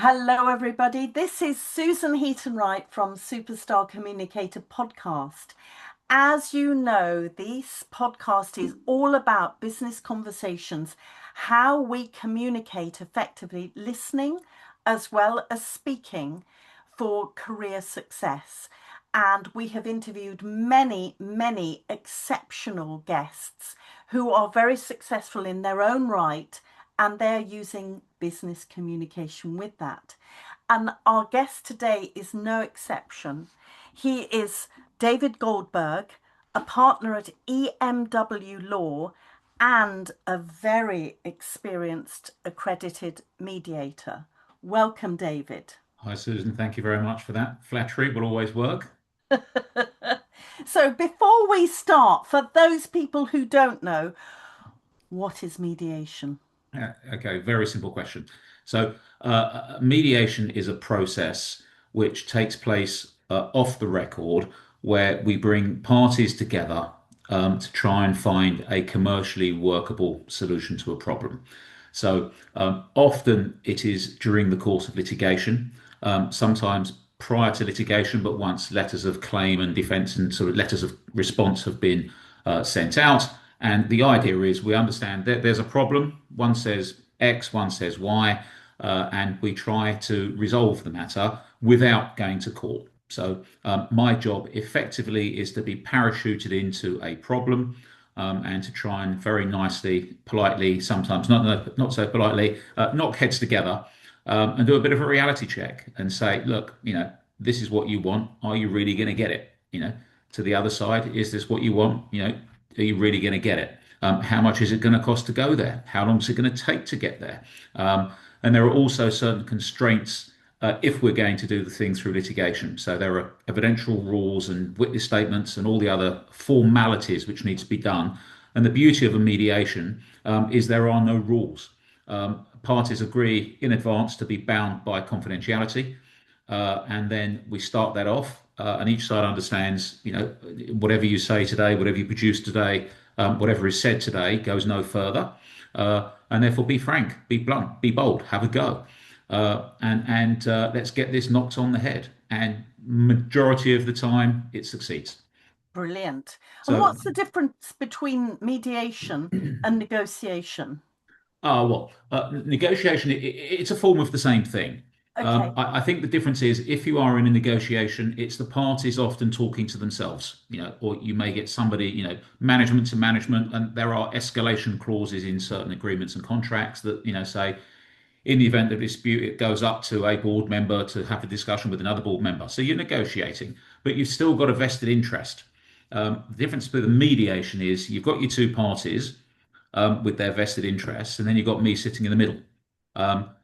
Hello, everybody. This is Susan Heaton-Wright from Superstar Communicator podcast. As you know, this podcast is all about business conversations, how we communicate effectively, listening as well as speaking for career success. And we have interviewed many exceptional guests who are very successful in their own right, and they're using business communication with that. And our guest today is no exception. He is David Goldberg, a partner at EMW Law and a very experienced accredited mediator. Welcome, David. Hi, Susan. Thank you very much for that. Flattery will always work. So before we start, for those people who don't know, what is mediation? Okay, very simple question. Mediation is a process which takes place off the record where we bring parties together to try and find a commercially workable solution to a problem. Often it is during the course of litigation, sometimes prior to litigation, but once letters of claim and defence and sort of letters of response have been sent out. And the idea is we understand that there's a problem. One says X, one says Y, and we try to resolve the matter without going to court. My job effectively is to be parachuted into a problem and to try and very nicely, politely, sometimes not so politely, knock heads together and do a bit of a reality check and say, look, this is what you want. Are you really going to get it? To the other side, is this what you want? Are you really going to get it? How much is it going to cost to go there? How long is it going to take to get there? And there are also certain constraints if we're going to do the thing through litigation. So there are evidential rules and witness statements and all the other formalities which need to be done. And the beauty of a mediation is there are no rules. Parties agree in advance to be bound by confidentiality, and then we start that off. And each side understands, whatever you say today, whatever you produce today, whatever is said today goes no further. And therefore, be frank, be blunt, be bold, have a go, and let's get this knocked on the head. And majority of the time, it succeeds. Brilliant. And So, what's the difference between mediation and negotiation? Negotiation, it's a form of the same thing. Okay. I think the difference is if you are in a negotiation, it's the parties often talking to themselves, or you may get somebody, management to management, and there are escalation clauses in certain agreements and contracts that, say, in the event of dispute, it goes up to a board member to have a discussion with another board member. So you're negotiating, but you've still got a vested interest. The difference with the mediation is you've got your two parties with their vested interests, and then you've got me sitting in the middle.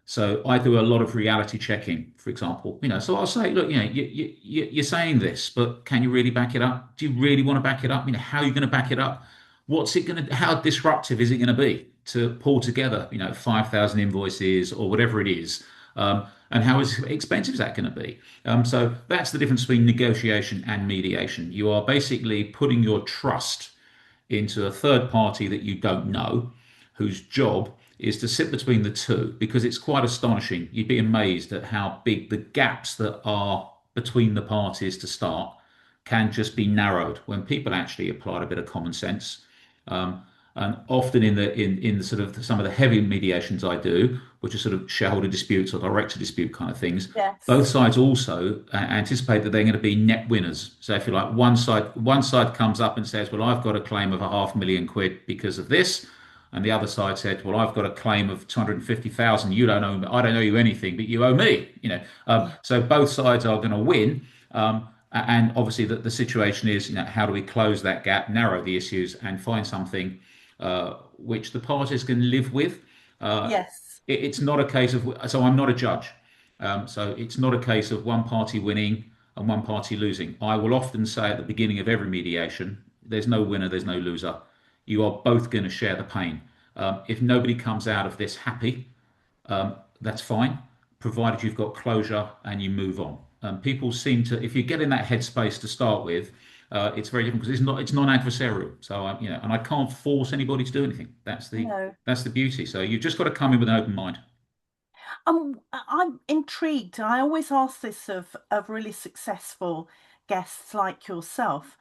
So I do a lot of reality checking, for example. So I'll say, look, you're saying this, but can you really back it up? Do you really want to back it up? How are you going to back it up? What's it going to? How disruptive is it going to be to pull together, 5,000 invoices or whatever it is? And how expensive is that going to be? So that's the difference between negotiation and mediation. You are basically putting your trust into a third party that you don't know, whose job is to sit between the two, because it's quite astonishing. You'd be amazed at how big the gaps that are between the parties to start can just be narrowed when people actually apply a bit of common sense. And often in the sort of some of the heavy mediations I do, which are sort of shareholder disputes or director dispute kind of things, Yes. both sides also anticipate that they're going to be net winners. So if you like, one side comes up and says, "Well, I've got a claim of £500,000 because of this," and the other side said, "Well, I've got a claim of 250,000. You don't owe me. I don't owe you anything, but you owe me." So both sides are going to win. And obviously, the situation is, how do we close that gap, narrow the issues, and find something which the parties can live with. Yes. It's not a case of, so I'm not a judge. So it's not a case of one party winning and one party losing. I will often say at the beginning of every mediation, there's no winner, there's no loser. You are both going to share the pain. If nobody comes out of this happy, that's fine, provided you've got closure and you move on. People seem to, if you get in that headspace to start with, it's very different because it's non-adversarial. So and I can't force anybody to do anything. That's the No. that's the beauty. So you've just got to come in with an open mind. I'm intrigued. I always ask this of really successful guests like yourself.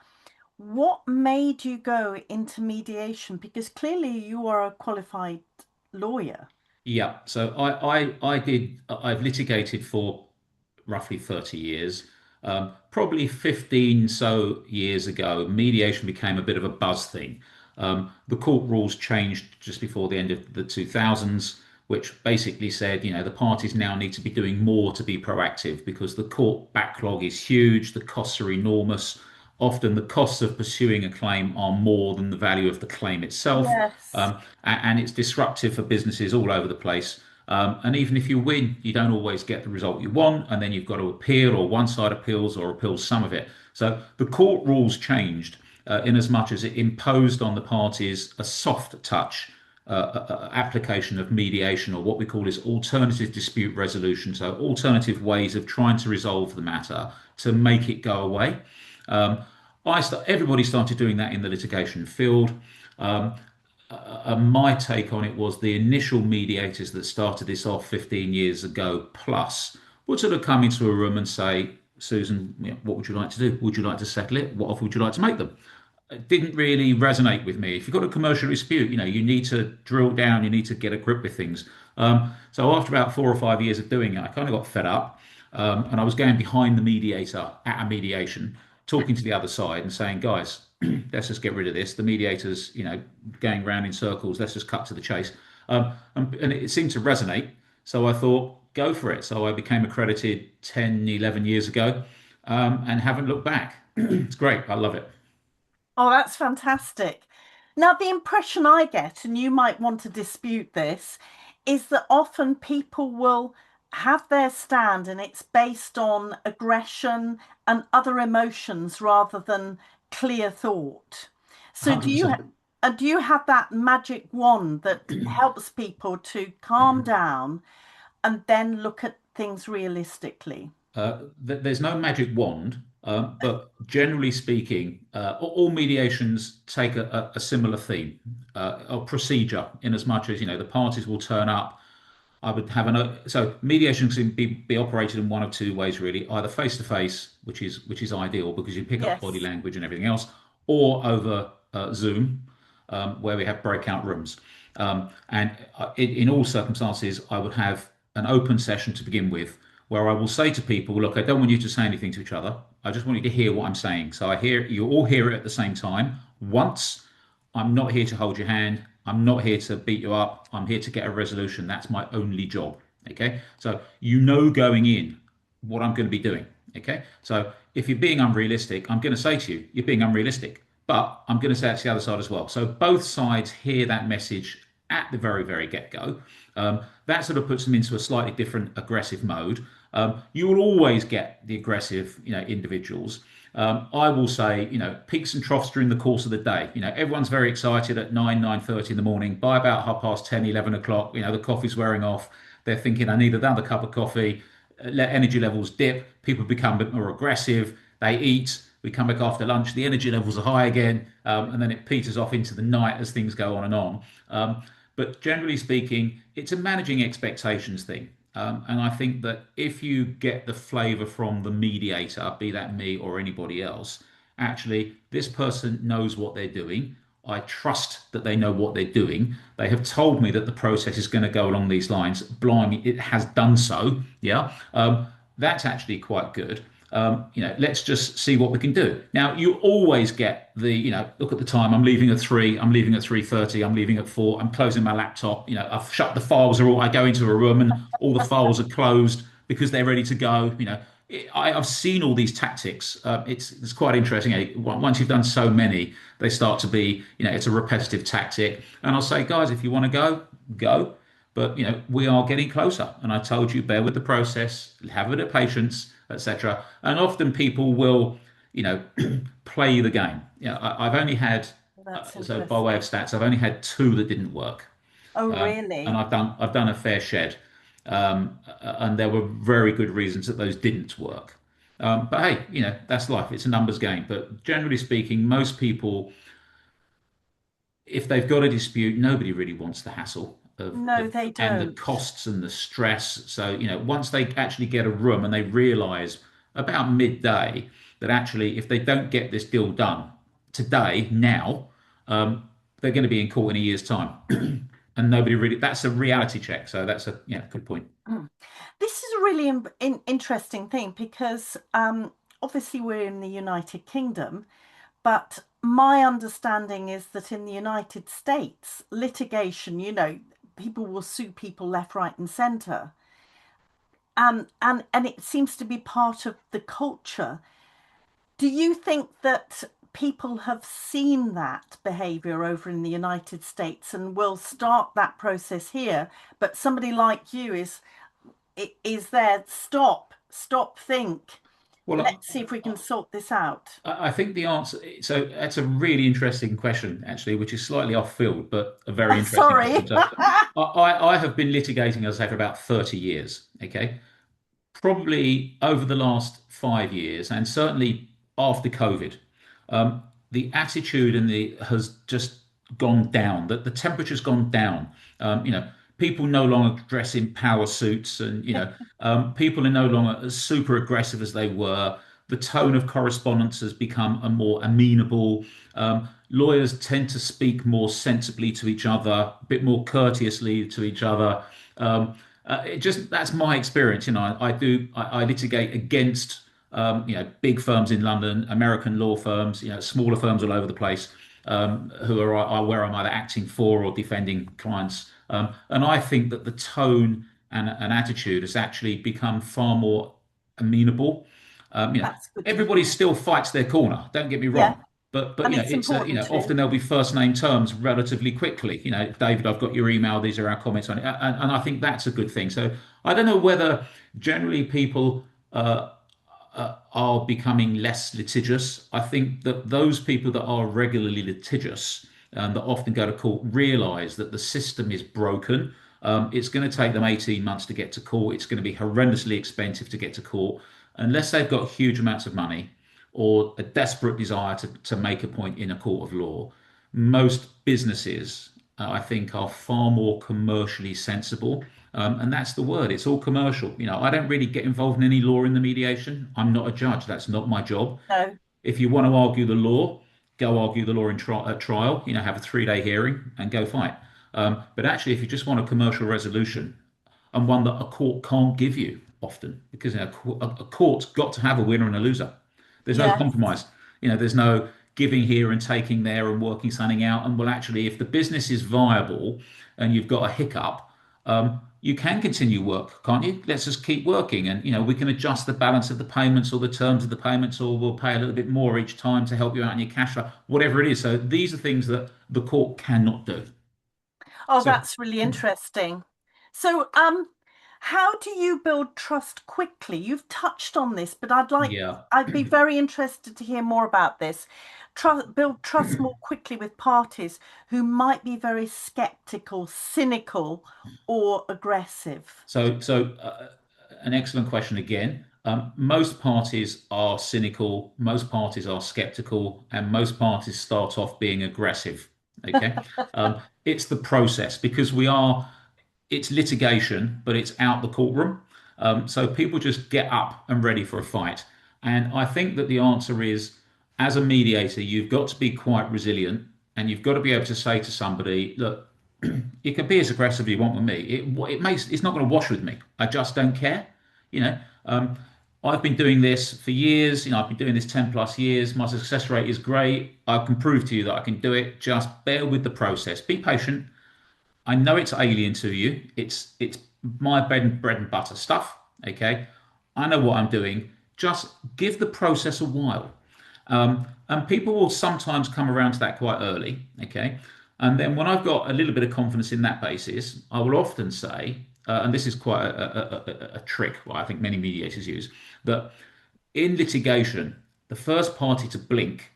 What made you go into mediation? Because clearly you are a qualified lawyer. Yeah, so I've litigated for roughly 30 years. Probably 15 so years ago, mediation became a bit of a buzz thing. The court rules changed just before the end of the 2000s, which basically said, the parties now need to be doing more to be proactive because the court backlog is huge, the costs are enormous. Often the costs of pursuing a claim are more than the value of the claim itself. Yes. And it's disruptive for businesses all over the place. And even if you win, you don't always get the result you want, and then you've got to appeal, or one side appeals or appeals some of it. So the court rules changed in as much as it imposed on the parties a soft touch application of mediation, or what we call is alternative dispute resolution. So alternative ways of trying to resolve the matter to make it go away. Um, Everybody started doing that in the litigation field. Um, my take on it was the initial mediators that started this off 15 years ago plus would sort of come into a room and say, Susan, what would you like to do? Would you like to settle it? What offer would you like to make them? It didn't really resonate with me. If you've got a commercial dispute, you need to drill down, you need to get a grip with things. So after about 4 or 5 years of doing it, I kind of got fed up. And I was going behind the mediator at a mediation, talking to the other side and saying, guys, let's just get rid of this. The mediator's, going round in circles. Let's just cut to the chase. And it seemed to resonate. So I thought, go for it. So I became accredited 10, 11 years ago, and haven't looked back. It's great. I love it. Oh, that's fantastic. Now, the impression I get, and you might want to dispute this, is that often people will have their stand and it's based on aggression and other emotions rather than clear thought. So 100%. do you have that magic wand that helps people to calm down and then look at things realistically? There's no magic wand, but generally speaking, all mediations take a similar theme, a procedure, in as much as, the parties will turn up. I would have so mediation can be operated in one of two ways really, either face to face, which is ideal because you pick up body Yes. language and everything else, or over Zoom, where we have breakout rooms. And in all circumstances, I would have an open session to begin with, where I will say to people, look, I don't want you to say anything to each other. I just want you to hear what I'm saying. So I hear you all hear it at the same time once. I'm not here to hold your hand. I'm not here to beat you up. I'm here to get a resolution. That's my only job. Okay. So going in what I'm going to be doing. Okay. So if you're being unrealistic, I'm going to say to you, you're being unrealistic. But I'm going to say it to the other side as well. So both sides hear that message at the very, very get go. That sort of puts them into a slightly different aggressive mode. You will always get the aggressive, individuals. I will say, peaks and troughs during the course of the day. Everyone's very excited at 9:30 in the morning. By about 10:30, 11 o'clock, the coffee's wearing off. They're thinking, I need another cup of coffee. Let energy levels dip. People become a bit more aggressive. They eat. We come back after lunch. The energy levels are high again, and then it peters off into the night as things go on and on. But generally speaking, it's a managing expectations thing. And I think that if you get the flavour from the mediator, be that me or anybody else, actually, this person knows what they're doing. I trust that they know what they're doing. They have told me that the process is going to go along these lines. Blimey, it has done so. Yeah. That's actually quite good. Let's just see what we can do. Now, you always get look at the time. I'm leaving at 3. I'm leaving at 3:30. I'm leaving at 4. I'm closing my laptop. I've shut the files. I go into a room and all the files are closed because they're ready to go. I've seen all these tactics. It's quite interesting. Once you've done so many, they start to be, it's a repetitive tactic. And I'll say, guys, if you want to go, go. But we are getting closer. And I told you, bear with the process, have a bit of patience, etc. And often people will, you know, play the game. I've only had, That's so by way of interesting. stats, I've only had two that didn't work, Oh, and really? I've done a fair shed, and there were very good reasons that those didn't work. But hey, that's life. It's a numbers game. But generally speaking, most people, if they've got a dispute, nobody really wants the hassle. No, they and the don't. costs and the stress. So, once they actually get a room and they realize about midday that actually, if they don't get this deal done today, now, they're going to be in court in a year's time. And nobody really, that's a reality check. So that's a, good point. Mm. This is a really interesting thing because obviously we're in the United Kingdom, but my understanding is that in the United States, litigation, people will sue people left, right, and centre. And it seems to be part of the culture. Do you think that people have seen that behavior over in the United States and will start that process here? But somebody like you is there, stop, think. Well, Let's see if we can sort this out. I think the answer, so that's a really interesting question, actually, which is slightly off field, but a very interesting question. Sorry. So I have been litigating, as I say, for about 30 years. Okay. Probably over the last 5 years, and certainly after COVID, the attitude and the has just gone down. That the temperature's gone down. People no longer dress in power suits, and people are no longer as super aggressive as they were. The tone of correspondence has become a more amenable. Lawyers tend to speak more sensibly to each other, a bit more courteously to each other. It just that's my experience. I litigate against big firms in London, American law firms, smaller firms all over the place, who are where I'm either acting for or defending clients. And I think that the tone and attitude has actually become far more amenable. That's good to Everybody hear. still fights their corner. Don't get me Yeah, wrong. But and it's it's important too. often there'll be first name terms relatively quickly. David, I've got your email. These are our comments on it, and I think that's a good thing. So I don't know whether generally people are becoming less litigious. I think that those people that are regularly litigious and that often go to court realize that the system is broken. It's going to take them 18 months to get to court. It's going to be horrendously expensive to get to court unless they've got huge amounts of money or a desperate desire to make a point in a court of law. Most businesses, I think, are far more commercially sensible. And that's the word. It's all commercial. I don't really get involved in any law in the mediation. I'm not a judge. That's not my job. No, If you want to argue the law, go argue the law in at trial. Have a 3-day hearing and go fight. But actually, if you just want a commercial resolution and one that a court can't give you often, because a court's got to have a winner and a loser. There's no yes, compromise. There's no giving here and taking there and working something out. And well, actually, if the business is viable and you've got a hiccup, you can continue work, can't you? Let's just keep working, and we can adjust the balance of the payments or the terms of the payments, or we'll pay a little bit more each time to help you out in your cash flow, whatever it is. So these are things that the court cannot do. oh, So that's really interesting. So, how do you build trust quickly? You've touched on this, but yeah. I'd be very interested to hear more about this. Build trust more quickly with parties who might be very skeptical, cynical, or aggressive. So, an excellent question again. Most parties are cynical, most parties are skeptical, and most parties start off being aggressive. Okay. It's the process because it's litigation, but it's out the courtroom. So people just get up and ready for a fight. And I think that the answer is, as a mediator, you've got to be quite resilient and you've got to be able to say to somebody, look, you can be as aggressive as you want with me. It's not going to wash with me. I just don't care. You know, um, I've been doing this for years. I've been doing this 10 plus years. My success rate is great. I can prove to you that I can do it. Just bear with the process. Be patient. I know it's alien to you. It's my bread and butter stuff. Okay, I know what I'm doing. Just give the process a while. And people will sometimes come around to that quite early. Okay, and then when I've got a little bit of confidence in that basis, I will often say, and this is quite a trick what I think many mediators use, that in litigation, the first party to blink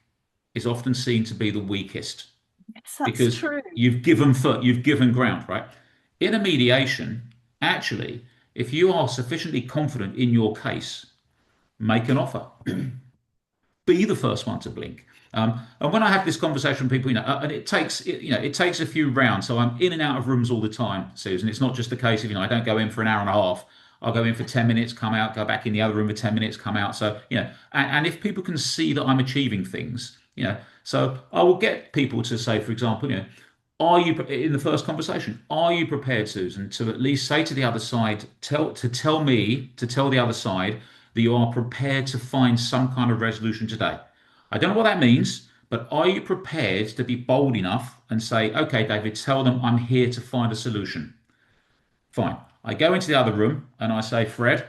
is often seen to be the weakest Yes, that's because true. you've given ground, right? In a mediation, actually, if you are sufficiently confident in your case, make an offer. be the first one to blink. And when I have this conversation with people, and it takes a few rounds. So I'm in and out of rooms all the time, Susan. It's not just a case of, I don't go in for an hour and a half. I'll go in for 10 minutes, come out, go back in the other room for 10 minutes, come out. So, and if people can see that I'm achieving things, so I will get people to say, for example, are you in the first conversation? Are you prepared, Susan, to at least say to the other side, tell the other side that you are prepared to find some kind of resolution today? I don't know what that means, but are you prepared to be bold enough and say, okay, David, tell them I'm here to find a solution? Fine. I go into the other room and I say, Fred,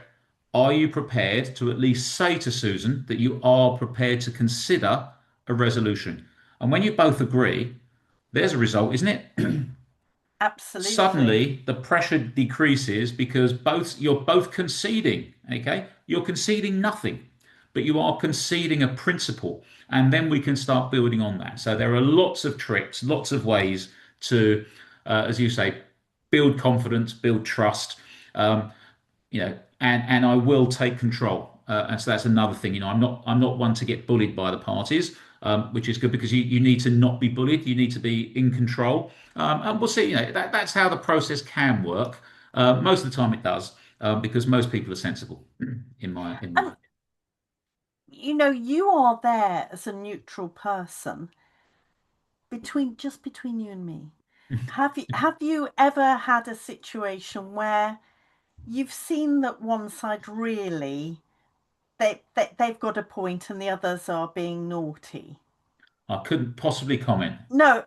are you prepared to at least say to Susan that you are prepared to consider a resolution? And when you both agree, there's a result, isn't it? Absolutely. Suddenly the pressure decreases because you're both conceding. Okay, you're conceding nothing, but you are conceding a principle, and then we can start building on that. So there are lots of tricks, lots of ways to, as you say, build confidence, build trust. Um, and I will take control. And so that's another thing. I'm not one to get bullied by the parties, which is good because you need to not be bullied. You need to be in control. And we'll see. That's how the process can work. Most of the time, it does because most people are sensible. In my. And you are there as a neutral person between you and me. Have you ever had a situation where you've seen that one side really they've got a point and the others are being naughty? I couldn't possibly comment. No.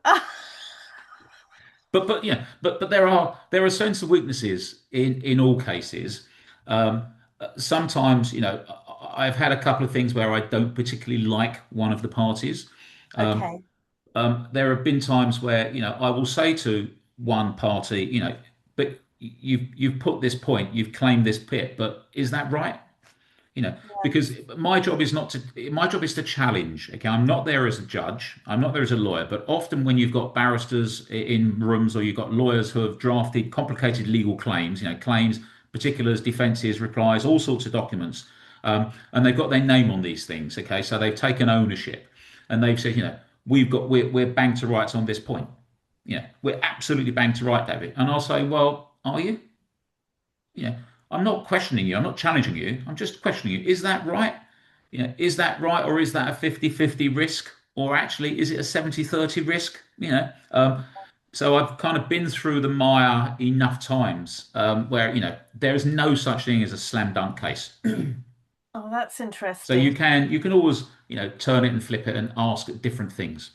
But there are sensible weaknesses in all cases. Sometimes I've had a couple of things where I don't particularly like one of the parties. Um, Okay. there have been times where I will say to one party, but you've put this point, you've claimed this bit, but is that right? Because Yes. my job is to challenge. Okay, I'm not there as a judge, I'm not there as a lawyer, but often when you've got barristers in rooms or you've got lawyers who have drafted complicated legal claims, claims, particulars, defenses, replies, all sorts of documents, and they've got their name on these things. Okay, so they've taken ownership and they've said, we're bang to rights on this point. We're absolutely bang to right, David. And I'll say, well, are you? Yeah, I'm not questioning you. I'm not challenging you. I'm just questioning you. Is that right? Is that right? Or is that a 50-50 risk? Or actually, is it a 70-30 risk? So I've kind of been through the mire enough times where, there is no such thing as a slam dunk case. Oh, that's So you interesting. can you can always, turn it and flip it and ask different things.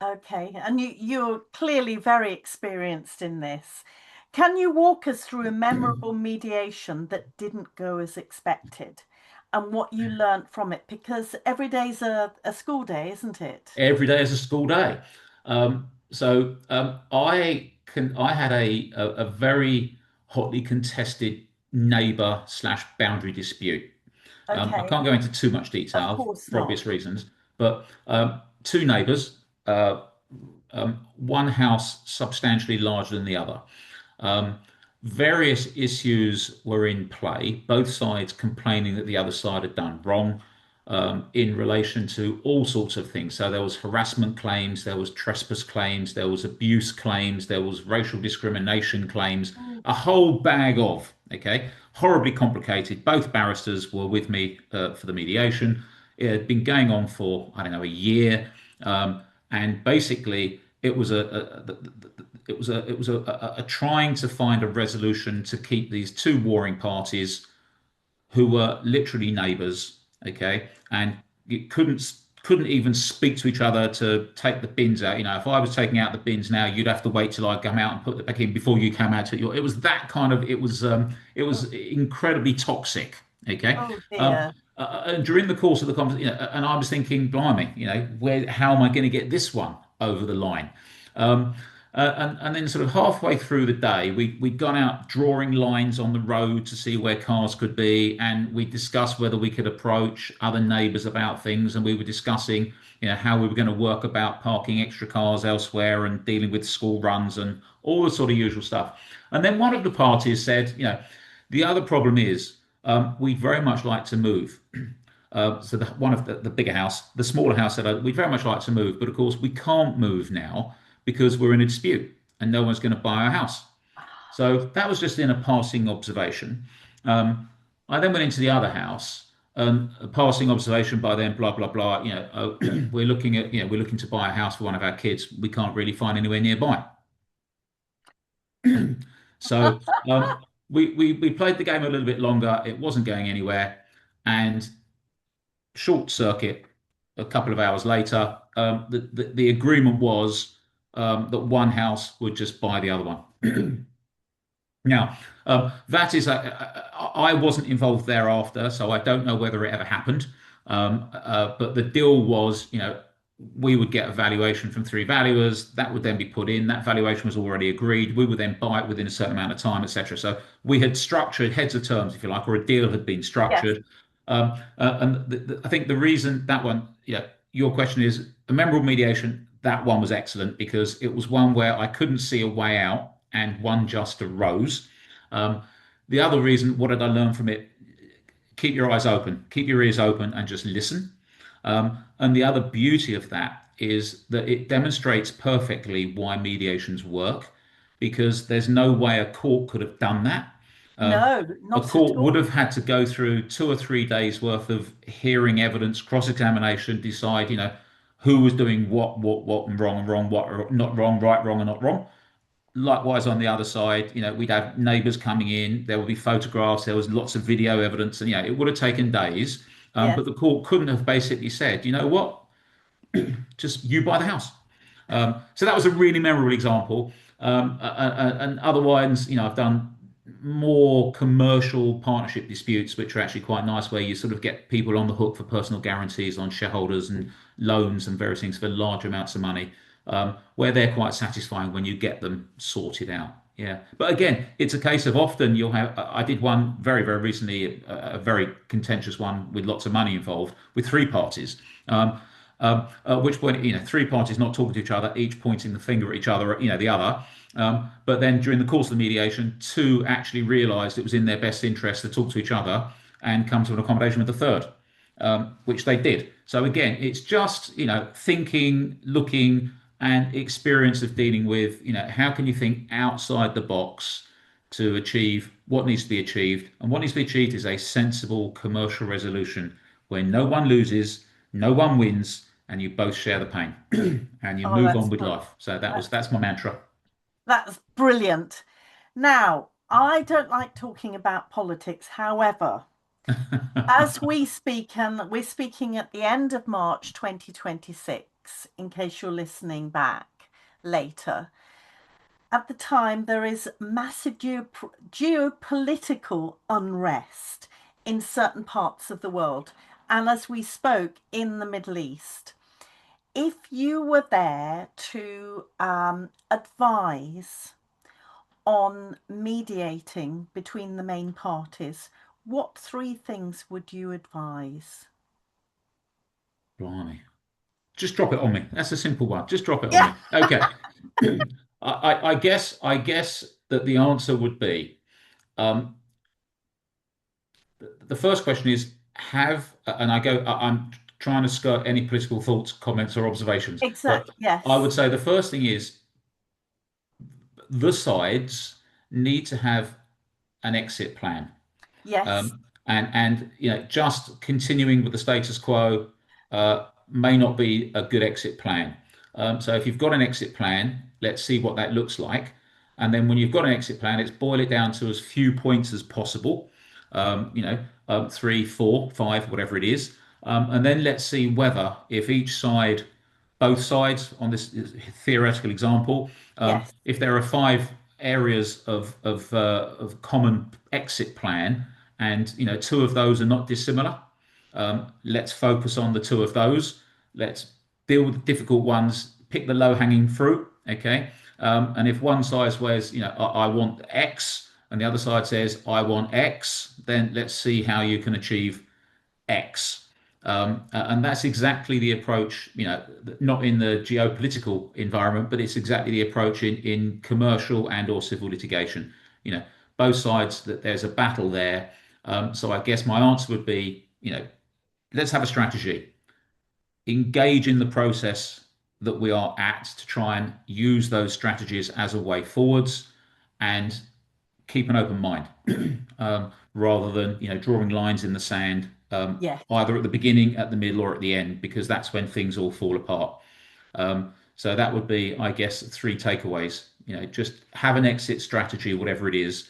Okay. And you're clearly very experienced in this. Can you walk us through a memorable mediation that didn't go as expected and what you learnt from it? Because every day's a school day, isn't it? Every day is a school day. I had a very hotly contested neighbour slash boundary dispute. I Okay. can't go into too much Of detail course for not. obvious reasons, but two neighbours, one house substantially larger than the other. Um, Various issues were in play, both sides complaining that the other side had done wrong in relation to all sorts of things. So there was harassment claims, there was trespass claims, there was abuse claims, there was racial discrimination claims, Mm. a whole bag of, okay, horribly complicated. Both barristers were with me for the mediation. It had been going on for, I don't know, a year. And basically it was a trying to find a resolution to keep these two warring parties who were literally neighbours, okay, and you couldn't even speak to each other to take the bins out. If I was taking out the bins now, you'd have to wait till I come out and put it back in before you come out. It was that kind of. It was incredibly toxic. Okay, Oh um, dear. and during the course of the conversation, and I was thinking, blimey, how am I going to get this one over the line? Um, and then sort of halfway through the day, we'd gone out drawing lines on the road to see where cars could be, and we discussed whether we could approach other neighbours about things, and we were discussing, how we were going to work about parking extra cars elsewhere and dealing with school runs and all the sort of usual stuff. And then one of the parties said, the other problem is we'd very much like to move. So one of the bigger house, the smaller house said, we'd very much like to move, but of course we can't move now because we're in a dispute and no one's going to buy our house. So that was just in a passing observation. Um, I then went into the other house, and a passing observation by them, blah blah blah. Oh, we're looking to buy a house for one of our kids. We can't really find anywhere nearby. So we played the game a little bit longer. It wasn't going anywhere, and short circuit. A couple of hours later, the agreement was that one house would just buy the other one. Now, that is, I wasn't involved thereafter, so I don't know whether it ever happened. But the deal was, we would get a valuation from three valuers. That would then be put in. That valuation was already agreed. We would then buy it within a certain amount of time, etc. So we had structured heads of terms, if you like, or a deal had been Yes. structured. And I think the reason that one, your question is a memorable mediation. That one was excellent because it was one where I couldn't see a way out and one just arose. Um, the other reason, what did I learn from it? Keep your eyes open, keep your ears open, and just listen. And the other beauty of that is that it demonstrates perfectly why mediations work, because there's no way a court could have done that. Um, No, a not at court would all. have had to go through 2 or 3 days worth of hearing evidence, cross-examination, decide, who was doing what, and wrong, what, not wrong, right, wrong, and not wrong. Likewise, on the other side, we'd have neighbours coming in. There would be photographs. There was lots of video evidence, and it would have taken days. Yes. But the court couldn't have basically said, you know what, just you buy the house. So that was a really memorable example. And otherwise, I've done more commercial partnership disputes, which are actually quite nice, where you sort of get people on the hook for personal guarantees on shareholders and loans and various things for large amounts of money, where they're quite satisfying when you get them sorted out. Yeah, but again, it's a case of often you'll have. I did one very, very recently, a very contentious one with lots of money involved, with three parties. At which point, three parties not talking to each other, each pointing the finger at each other, the other. But then during the course of the mediation, two actually realised it was in their best interest to talk to each other and come to an accommodation with the third, which they did. So again, it's just, thinking, looking, and experience of dealing with, how can you think outside the box to achieve what needs to be achieved? And what needs to be achieved is a sensible commercial resolution where no one loses, no one wins, and you both share the pain and you Oh, move on with life. So that's that's my mantra. that's brilliant. Now, I don't like talking about politics. However, as we speak, and we're speaking at the end of March 2026, in case you're listening back later, at the time there is massive geopolitical unrest in certain parts of the world. And as we spoke, in the Middle East. If you were there to advise on mediating between the main parties, what three things would you advise? Blimey. Just drop it on me. That's a simple one. Just drop it on Yeah. me. Okay. I guess that the answer would be um, the first question is and I'm trying to skirt any political thoughts, comments, or observations, but Exactly. I would Yes. say the first thing is the sides need to have an exit plan. Yes. And just continuing with the status quo may not be a good exit plan. So if you've got an exit plan, let's see what that looks like. And then when you've got an exit plan, let's boil it down to as few points as possible. 3, 4, 5, whatever it is. And then let's see whether if each side, both sides on this theoretical example, Yes. if there are 5 areas of common exit plan, and two of those are not dissimilar. Let's focus on the two of those. Let's deal with the difficult ones. Pick the low-hanging fruit. Okay. And if one side says, I want X, and the other side says, I want X, then let's see how you can achieve X. And that's exactly the approach, not in the geopolitical environment, but it's exactly the approach in commercial and or civil litigation. You know, both sides that there's a battle there. So I guess my answer would be, let's have a strategy. Engage in the process that we are at to try and use those strategies as a way forwards, and keep an open mind, rather than drawing lines in the sand, Yes. either at the beginning, at the middle, or at the end, because that's when things all fall apart. So that would be, I guess, three takeaways. Just have an exit strategy, whatever it is.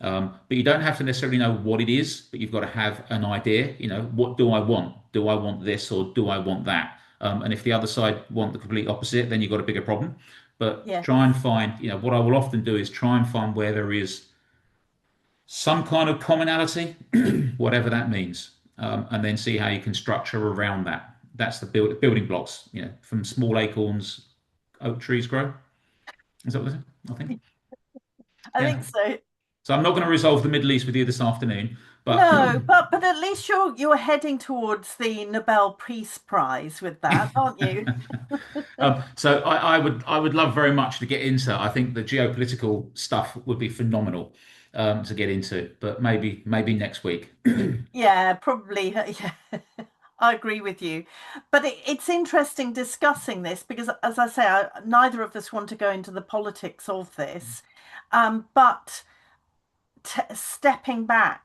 But you don't have to necessarily know what it is, but you've got to have an idea. What do I want? Do I want this or do I want that? And if the other side want the complete opposite, then you've got a bigger problem. But Yes. try and find, what I will often do is try and find where there is some kind of commonality, whatever that means, and then see how you can structure around that. That's the building blocks. From small acorns, oak trees grow. Is that what it is? I think. I Yeah. think so. So I'm not going to resolve the Middle East with you this afternoon, but No, but at least you're heading towards the Nobel Peace Prize with that, aren't you? so I would love very much to get into. I think the geopolitical stuff would be phenomenal, to get into, but maybe next week. Yeah, probably. Yeah, I agree with you. But it's interesting discussing this because, as I say, neither of us want to go into the politics of this. But stepping back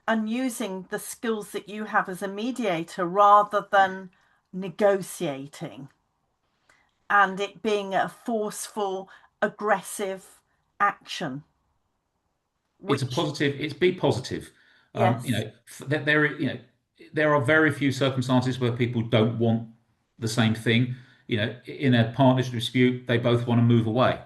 and using the skills that you have as a mediator rather than negotiating and it being a forceful, aggressive action, It's a which, positive. It's be positive. yes, That there are very few circumstances where people don't want the same thing. In a partnership dispute, they both want to move away,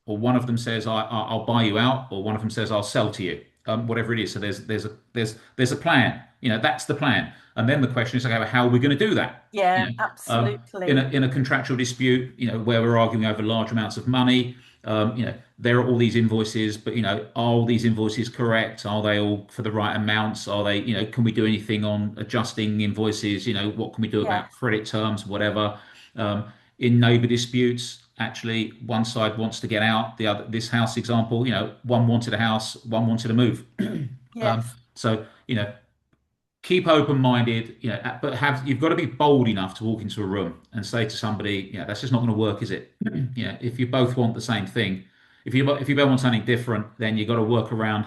or one of them says, I'll buy you out," or one of them says, "I'll sell to you." Whatever it is. So there's a plan. That's the plan. And then the question is, okay, well, how are we going to do that? yeah, In absolutely. a contractual dispute, where we're arguing over large amounts of money, there are all these invoices, but are all these invoices correct? Are they all for the right amounts? Are they, can we do anything on adjusting invoices? What can we do about Yes, credit terms, whatever? Um, in neighbour disputes, actually, one side wants to get out. The other, this house example, one wanted a house, one wanted to move. yes, So, keep open-minded, but you've got to be bold enough to walk into a room and say to somebody, that's just not going to work, is it? If you both want the same thing, if you both want something different, then you've got to work around,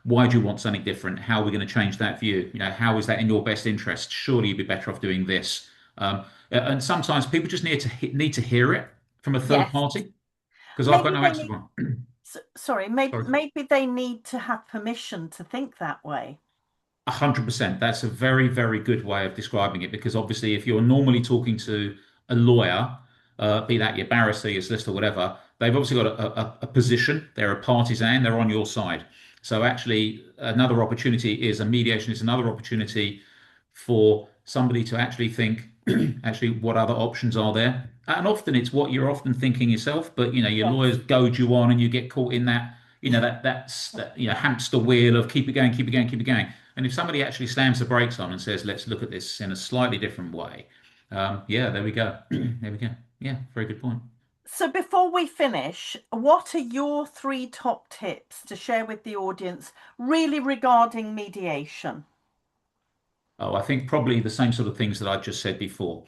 why do you want something different? How are we going to change that for you? How is that in your best interest? Surely you'd be better off doing this. And sometimes people just need to hear it from a third yes. party, because I've got Maybe no they access need, to sorry, one. maybe they need to have permission to think that way. 100%. That's a very, very good way of describing it, because obviously, if you're normally talking to a lawyer, be that your barrister, your solicitor, whatever, they've obviously got a position. They're a partisan. They're on your side. So actually, another opportunity is a mediation is another opportunity for somebody to actually think, actually, what other options are there? And often it's what you're often thinking yourself, but your lawyers Yes, goad you on, and you get caught in that, that hamster wheel of keep it going, keep it going, keep it going. And if somebody actually slams the brakes on and says, "Let's look at this in a slightly different way," yeah, there we go. There we go. Yeah, very good point. so before we finish, what are your three top tips to share with the audience really regarding mediation? Oh, I think probably the same sort of things that I just said before.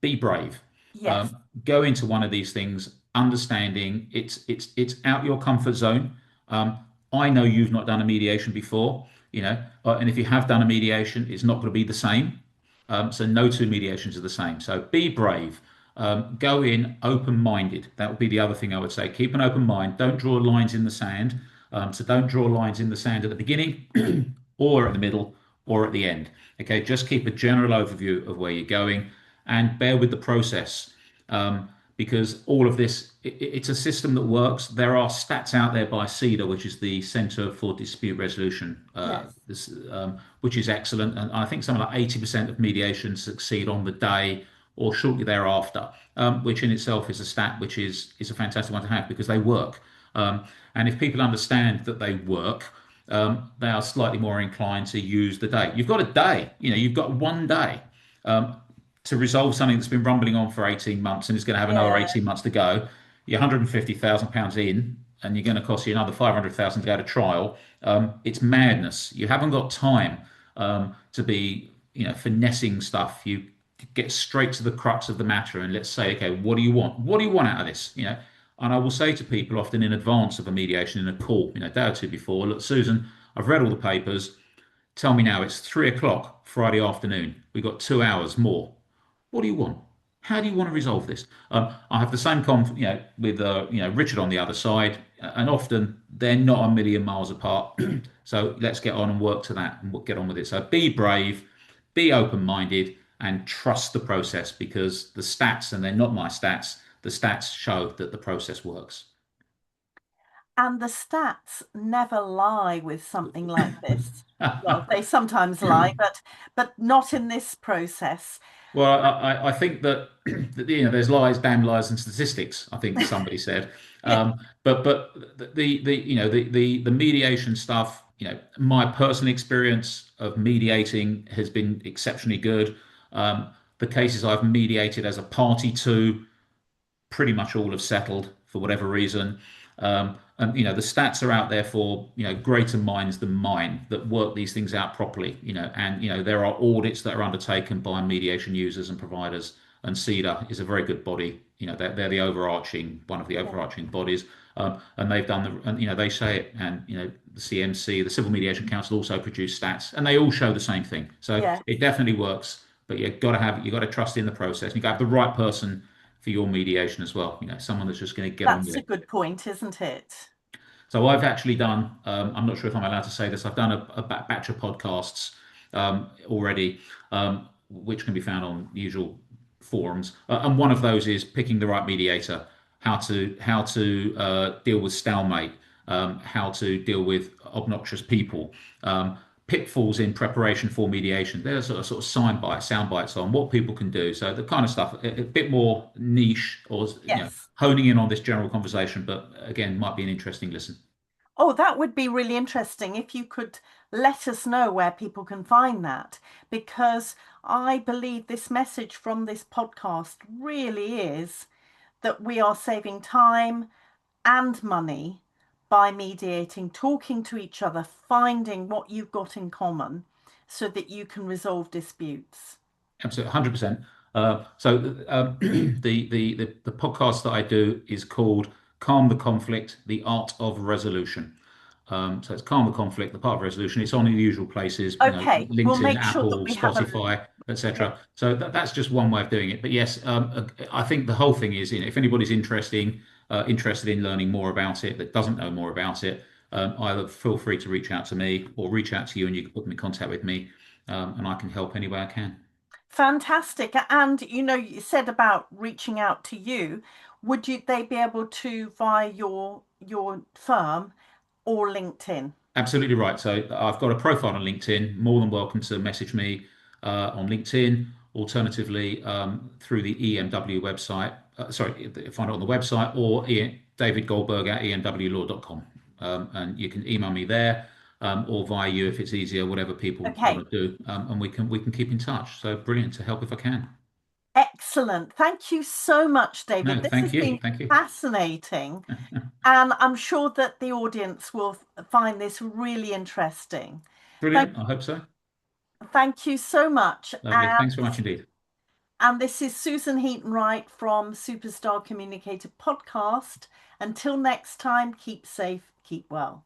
Be brave. Yes, Go into one of these things, understanding it's out your comfort zone. I know you've not done a mediation before, and if you have done a mediation, it's not going to be the same. So no two mediations are the same. So be brave. Go in open-minded. That would be the other thing I would say. Keep an open mind. Don't draw lines in the sand. So don't draw lines in the sand at the beginning, or at the middle, or at the end. Okay, just keep a general overview of where you're going, and bear with the process, because all of this, it's a system that works. There are stats out there by CEDA, which is the Centre for Dispute Resolution, yes, which is excellent. And I think something like 80% of mediations succeed on the day or shortly thereafter, which in itself is a stat which is a fantastic one to have, because they work. And if people understand that they work, they are slightly more inclined to use the day. You've got a day, you've got one day, to resolve something that's been rumbling on for 18 months and is going to have another yeah, 18 months to go. You're £150,000 in, and you're going to cost you another 500,000 to go to trial. It's madness. You haven't got time, to be, finessing stuff. You get straight to the crux of the matter, and let's say, okay, what do you want? What do you want out of this? And I will say to people often in advance of a mediation in a call, a day or two before, look, Susan, I've read all the papers. Tell me now, it's 3 o'clock Friday afternoon. We've got 2 hours more. What do you want? How do you want to resolve this? I have the same with Richard on the other side, and often they're not a million miles apart. So let's get on and work to that and get on with it. So be brave, be open-minded, and trust the process because the stats, and they're not my stats, the stats show that the process works. And the stats never lie with something like this. Well, they sometimes lie, but not in this process. Well, I think that there's lies, damn lies, and statistics. I think somebody said, but the mediation stuff. My personal experience of mediating has been exceptionally good. The cases I've mediated as a party to, pretty much all have settled for whatever reason. And the stats are out there for greater minds than mine that work these things out properly. And there are audits that are undertaken by mediation users and providers, and CEDA is a very good body. They're the overarching one of the overarching bodies, and they've done and they say it, and the CMC, the Civil Mediation Council, also produce stats, and they all show the same thing. So Yeah, it definitely works, but you've got to trust in the process. You've got to have the right person for your mediation as well. Someone that's just going to get on that's with a it. good point, isn't it? So I've actually done, I'm not sure if I'm allowed to say this, I've done a batch of podcasts already, which can be found on usual forums. And one of those is picking the right mediator, how to deal with stalemate, how to deal with obnoxious people, pitfalls in preparation for mediation. There's a sort of sound bites on what people can do. So the kind of stuff, a bit more niche, or Yes. honing in on this general conversation, but again, might be an interesting listen. Oh, that would be really interesting if you could let us know where people can find that, because I believe this message from this podcast really is that we are saving time and money by mediating, talking to each other, finding what you've got in common so that you can resolve disputes. Absolutely, 100%. The podcast that I do is called "Calm the Conflict: The Art of Resolution." So it's calm the conflict, the part of resolution. It's on the usual places, Okay, we'll LinkedIn, make sure that Apple, we have a Spotify, yeah, etc. So that's just one way of doing it. But yes, I think the whole thing is, if anybody's interested in learning more about it, that doesn't know more about it, either feel free to reach out to me or reach out to you, and you can put them in contact with me, and I can help any way I can. fantastic. And you said about reaching out to you. Would they be able to via your firm or LinkedIn? Absolutely right. So I've got a profile on LinkedIn. More than welcome to message me on LinkedIn. Alternatively, through the EMW website. Sorry, find it on the website, or David Goldberg at emwlaw.com. And you can email me there, or via you if it's easier, whatever people Okay, want to do. And we can keep in touch. So brilliant to help if I can. excellent. Thank you so much, David. No, This has thank you. been Thank you. fascinating. And I'm sure that the audience will find this really interesting. Thank, Brilliant. I hope so. thank you so much. Lovely. Thanks very much indeed. And this is Susan Heaton-Wright from Superstar Communicator podcast. Until next time, keep safe, keep well.